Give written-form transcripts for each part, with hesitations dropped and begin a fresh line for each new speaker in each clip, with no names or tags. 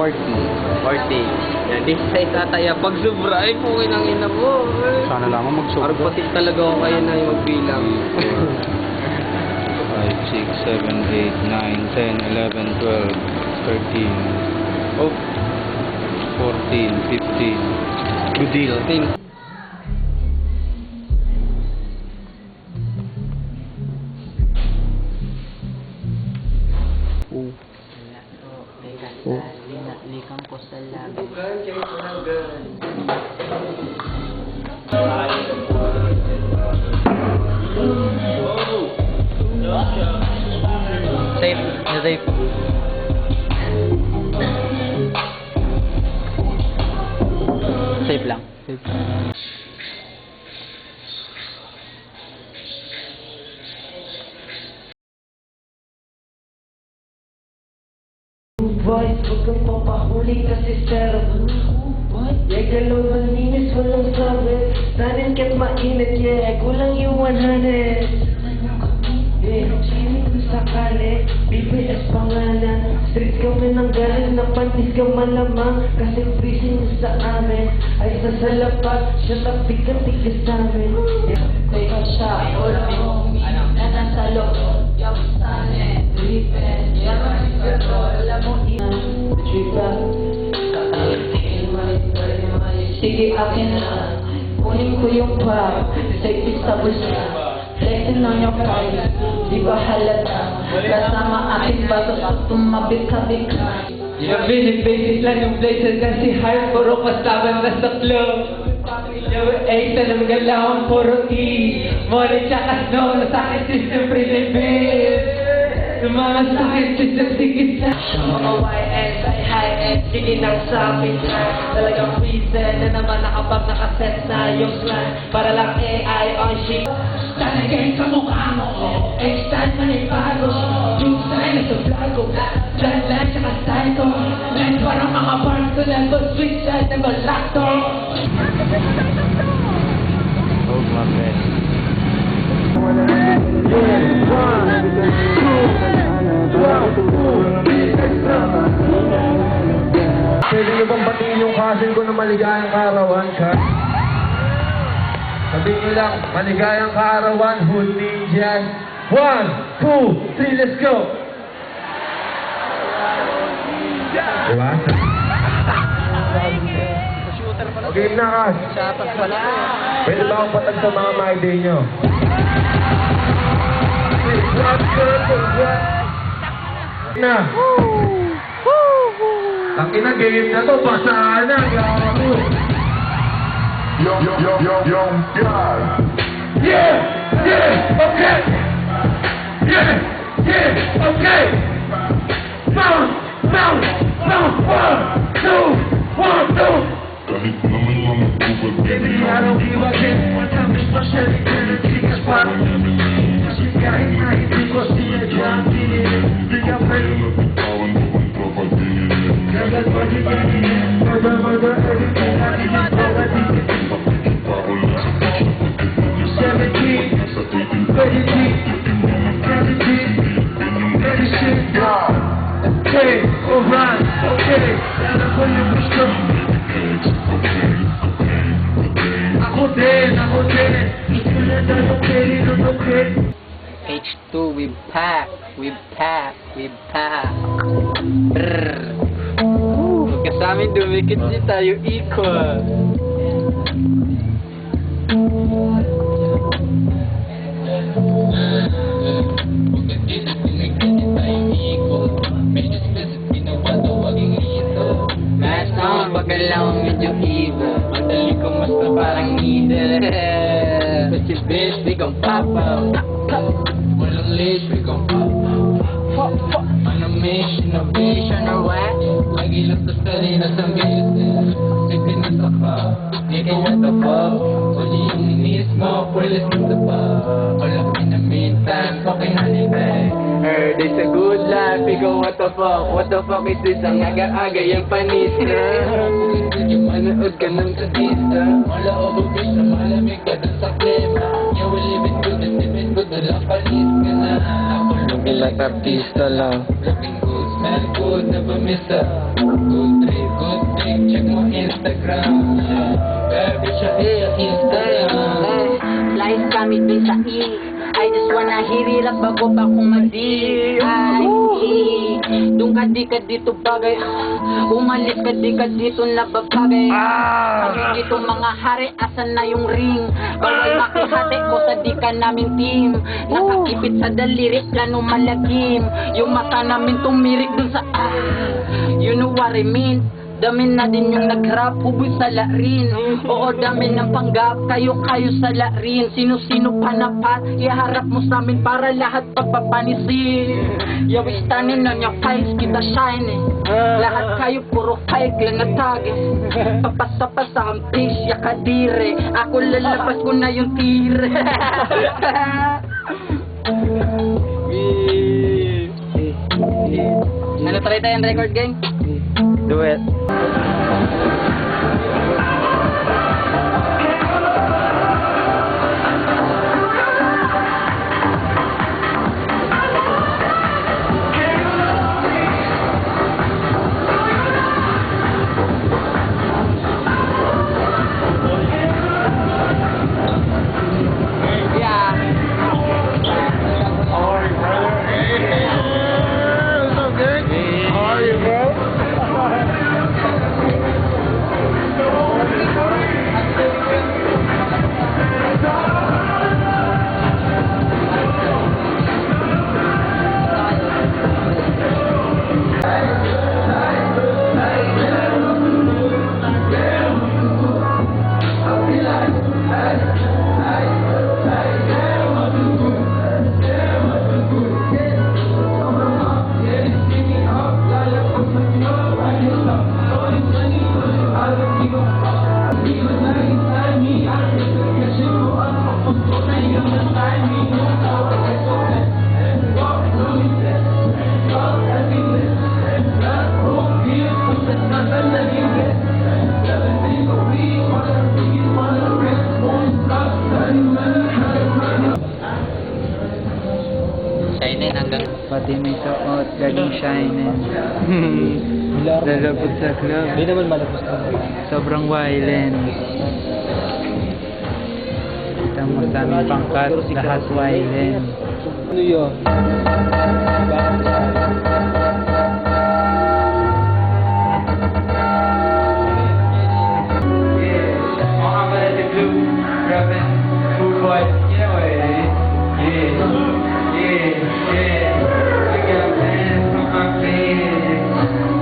40. Yan, di sa itataya. Pag sobra, ay po ng ina mo.
Sana lang ako magsobra.
Arpatik talaga ako kayo na yung magbilang.
5, 6, 7, 8, 9, 10, 11, 12, 13,
Oh,
14, 15. Good deal.
15.
Oh.
Likang ko sa labi.
Safe. Safe.
Safe lang.
Boys, huwag kang papahuli kasi sir. Yeah, galaw malinis, walang sabi. Tanin ka't mainit, yeah, kulang yung 100. Yeah, chini kung sakali, BBS pangalan. Street kami ng galing, na pantis ka malamang. Kasi freezing sa amin, ay sa salapat. Shut up, tigas sa amin. Yeah.
Teka siya, wala mo, na nasa loob. Yung sane, dripen, yung wala mo sige, akin na. Kunin ko yung pop. Safety sa bulsa. Flexing on your price. Di ba halata? Kasama aking baso. Tumabik-kabik ka.
Yeah, basic lang yung places kasi hard. Puro kasaban na sa club. Yung 8 na ng galawang puro E. Money tsaka snow na sa akin system free limit. Sumasakit sa sigit sa mga YS ay high-end. Sige nang sabi na talagang reason na naman nakapag nakaset na yung plan para lang AI on shit. Talagay sa mukha mo, extend man ay bago. Yung sign na sa vlog ko, dyan lang siya ka-style ko. Then parang mga bars ko level switch side na galacto.
Hold my best.
Pwede nyo bang batiin yung cousin ko na maligayang kaarawan ka? Sabihin nyo lang, maligayang kaarawan, Hood Ninjas. 1, 2, 3, let's go! Diba? Okay na, Kas. Pwede ba akong patag sa mga my day nyo? Na! Tangina, game na to, basahan na, gago!
God.
Yeah! Yeah! Okay! Yeah! Yeah! Okay! Bounce! 1, 2!
Kahit naman mga bubag
Baby, araw iwagin Matamis pa siya rin Tikas parang Kasi kahit na hindi ko sinadya ang pinilit Di ka pwede
Bitawan mo ang tropa dinilit
Kagat pa di ganyan Mada everything natin yung pagkatigit
Pakikita ko lang sa pagka
17
Nasa 18
20 17 36 Okay, alright, okay Alam ko yung gusto Ako din Gusto na dahil okay, okay
H2, we pack. Brrr. Kasama dumikit siya tayo equal. Mas on, bakal lang medyo evil. Madali ko mas na parang needle. But your bitch, we gon' pop out. Walang leash, we gon' pop out. On a mission, innovation or what? Lagi lang sa sarili sa business. Sige na sa ka, di kaya tapos. Huli yung inis mo, pwede sa taba. Wala in the meantime, fucking halibay. Heard it's a good life, ikaw what the fuck is this? Ang aga-aga yung panis na. Yung manood ka ng sadista. Wala overfish na malamig ka dun sa klima. You will live it good and live it good, walang panis ka na. Ako looking like artista lang. Looking good, smell good, never miss a good trip, good pic, check mo Instagram. Baby siya Instagram.
Life gamit din sa I just wanna hit it up bago pa akong mag-D.I.E. Doon ka di ka dito bagay Umalis ka di ka dito nababagay Ayun dito mga hari, asan na yung ring? Bawal makihati ko sa di ka namin team Nakakipit sa daliri, plano malagim Yung mata namin tumirik dun sa You know what I mean? Dami na din yung nag-rap, huboy sa larin Oo, dami ng panggap, kayo sa larin Sino-sino panapat, iharap mo sa amin para lahat pagpapanisin Yo, we standing on your face, kita shining Lahat kayo puro fake lang natagis Papasa pa sa ampis, ya kadire Ako lalabas ko na yung tire Ano try tayong record, gang?
Do it. Shinen hanggang
Pati may suot, laging shinen. Lalabot sa club.
Hindi naman malapos na.
Sobrang violent. Kita mo sa aming pangkat, lahat violent.
Ano yun?
Mohammed the Blue, rapping, food boy, you know what it is. I got bands for my face.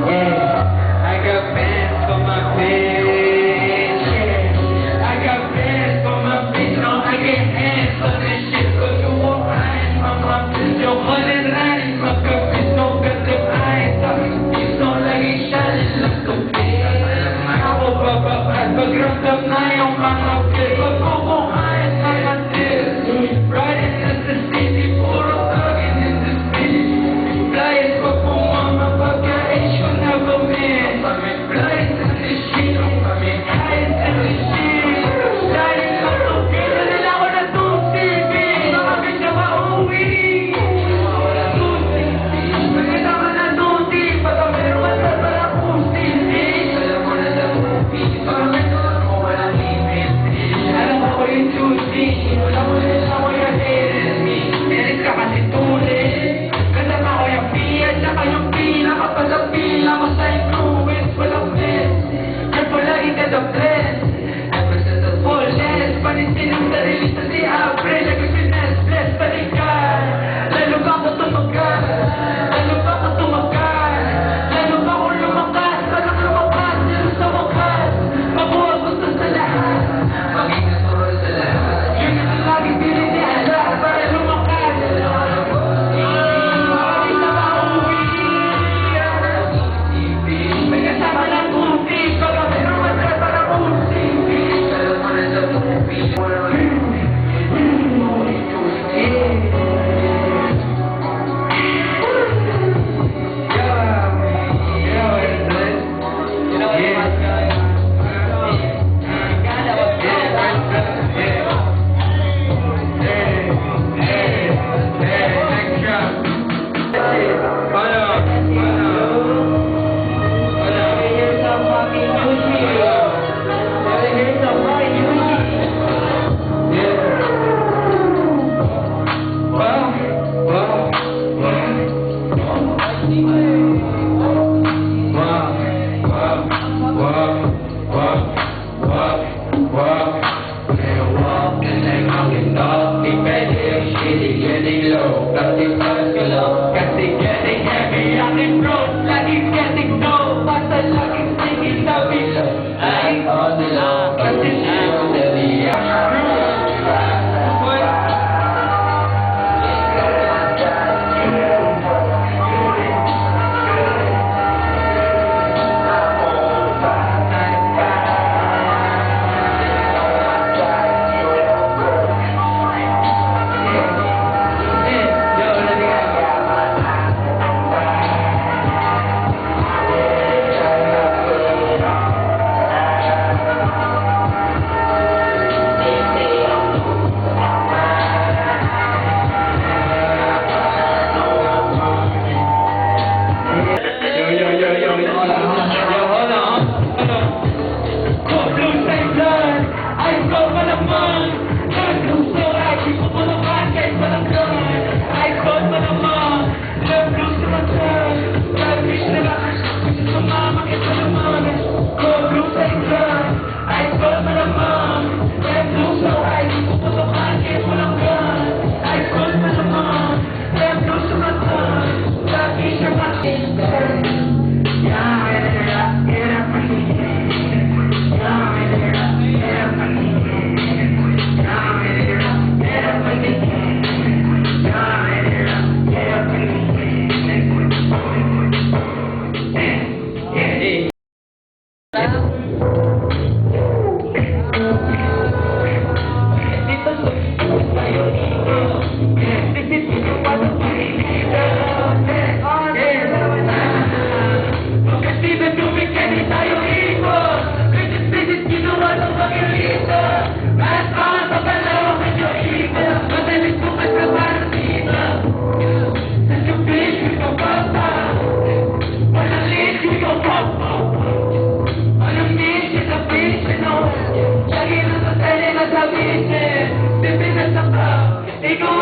Yeah, I got bands for my face. Yeah, I got bands for my face. No, I get hands on this shit. Cause you walk right from my face. Yo, 100 lines, my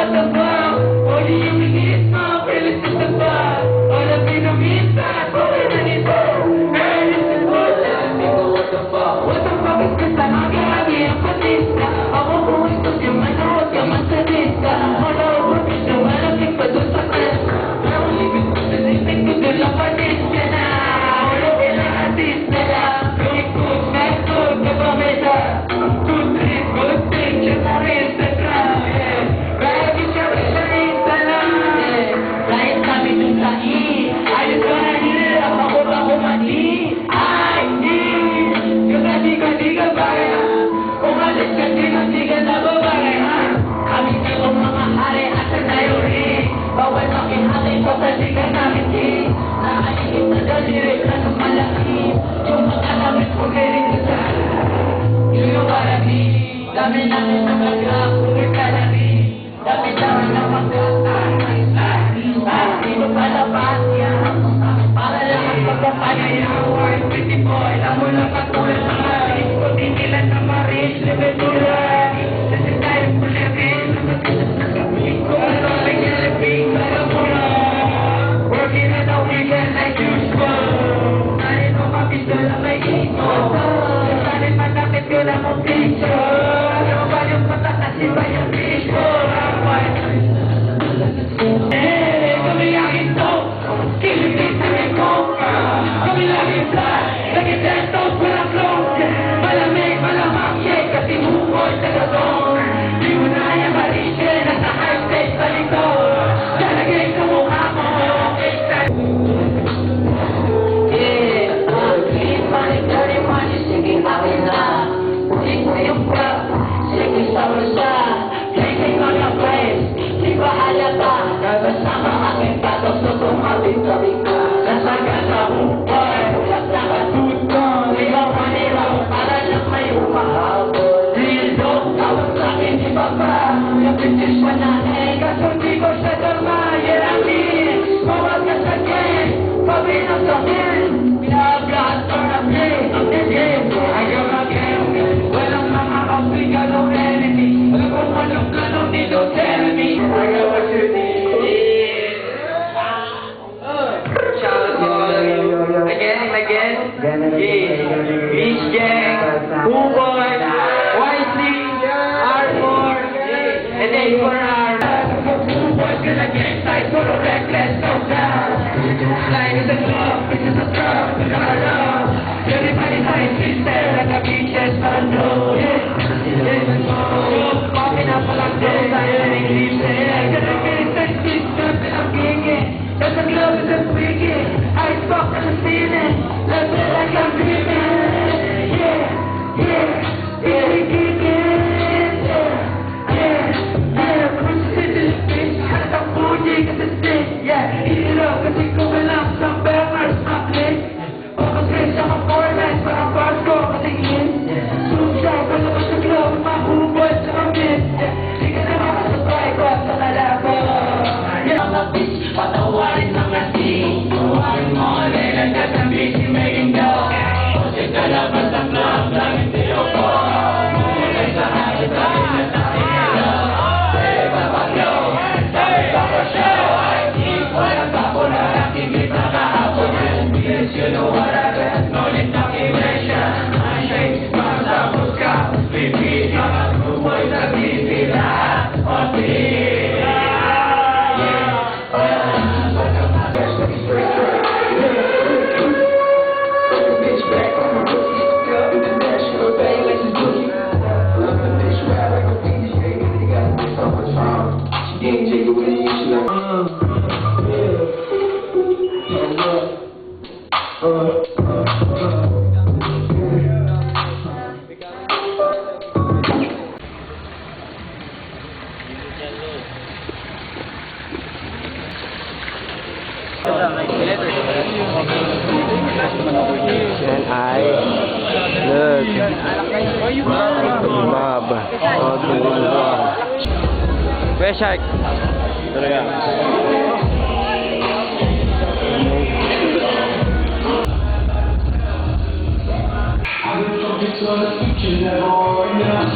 what the fuck? O di yung minit mo, pilit sa taba. O na pinamita, tuloy na nito. Hey, this is bullshit. What the fuck? What the fuck is this? Ang hagi-hagi ang patista. Ako kung ito siya manood ka man sa lista. Wala ko siya malapit pa doon sa testa. Pero libig ko sa listing ko doon lang patista na. Wala silang artista na. Good food, bad food, kapameta. Good trip, good picture sa Instagram. Bago siya sa Instagram. Kahit sabi dun sa ayos ko na hirap ako ba kumati? Ay, di ka bagay ha. Umalis ka di ka na babagay ha. Kami sa mga hari at sa tayo rin. Bawal makihati ko sa di ka namin din. Nakaingit na daliri ka sa malaki. Yung mga damit ko galing sa yung marami. Dami namin na magkakulit ka na rin. Dami na magkakaan. Di mo palabas yan. Para lang ang pagpapanayawan. Pretty boy, lamo lang katulad ng aris. Kung tinilan na maris, lebetura. Kasi tayo pulipin. Kung ano lang nilipin, para muna. Working on the weekend like usual. Narin mo mapistol na may ito. Narin manakit ko na mong picture. Ano ba yung patatas iba yung picture? Kami laging to, kilitin sa may coca. Kami laging flat, laging dentos, walang close. Malamig, malamang, yeah, kasi bukol sa gatong. Di mo na yung marisye, nasa high stage sa likod. Lalagay sa mukha mo, excited. Clean money, dirty money, sige akin na. Sige yung crap, sige sa bulsa. Placing on your place, di ba halata? Kasama aking patos na tumabing-tabi ka. Nasaga sa hukay, ulat na katuton. Ikaw manira ko para lang may umahabol. Real dog, tawag sa akin di ba ba? Yung bitches pa na kaso di ko siya dama. Yerangin, bawal ka sa game, pabinang sa game. Pinablahat ko na play, ang game. Ayaw na game, walang mga kapigan o enemy. Alam ko walang ganong dito, tell me. I got what you need. Again, Beach Gang, Boy, YC, R4, and A4R. Boys gonna get inside, sort of reckless, no doubt. Flying in the club, bitches are drunk, we got love. Everybody nice, sister, like the beaches, unknown. Popping up like this, I ain't leaving. Gonna get inside, sister, and I'm geeking. Cause the club is a freaking. I fuck on the ceiling. Let's feel like I'm dreaming. Yeah, we geeking. Yeah, push it to the bitch. Had a booty, get the stick. Yeah, eat it up, cause you going up some bangers, my place. Focus rich, I'm a foreman, but I'm fast go, cause I'm in. Too sharp, I look at the club with my homeboys, and I'm in. You can never have to buy, go up to the level. Yeah, I'm a bitch. Patawarin mga ting. Tawarin mo ulit ang katambi si Megan Daw. Kasi kalabas ang club, daming tiyo ko. Mulay sa hayat, dahil na tayo. Say babagyo, sabi baka show. I think walang tapo na nakikit na kahapon. Yes, you know what I bet. Nolit na kiwesya. I shake, masapos ka. Pipili, bumoy sa pipila. Pati.
Yan ay Bob. Where's Shark?
I've been talking to the future, never enough.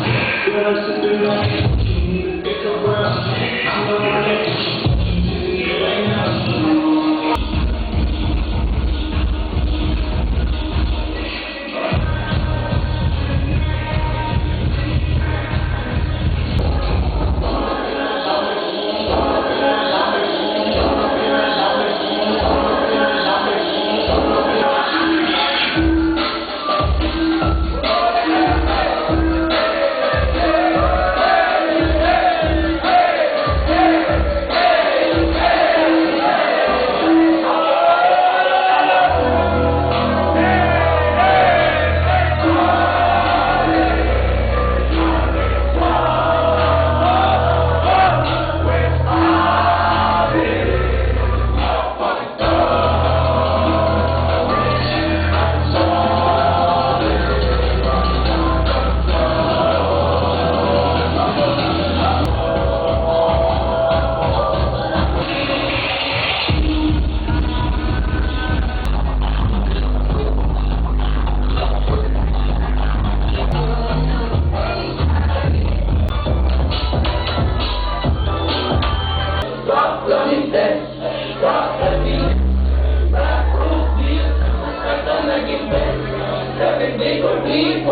Seven big or deep,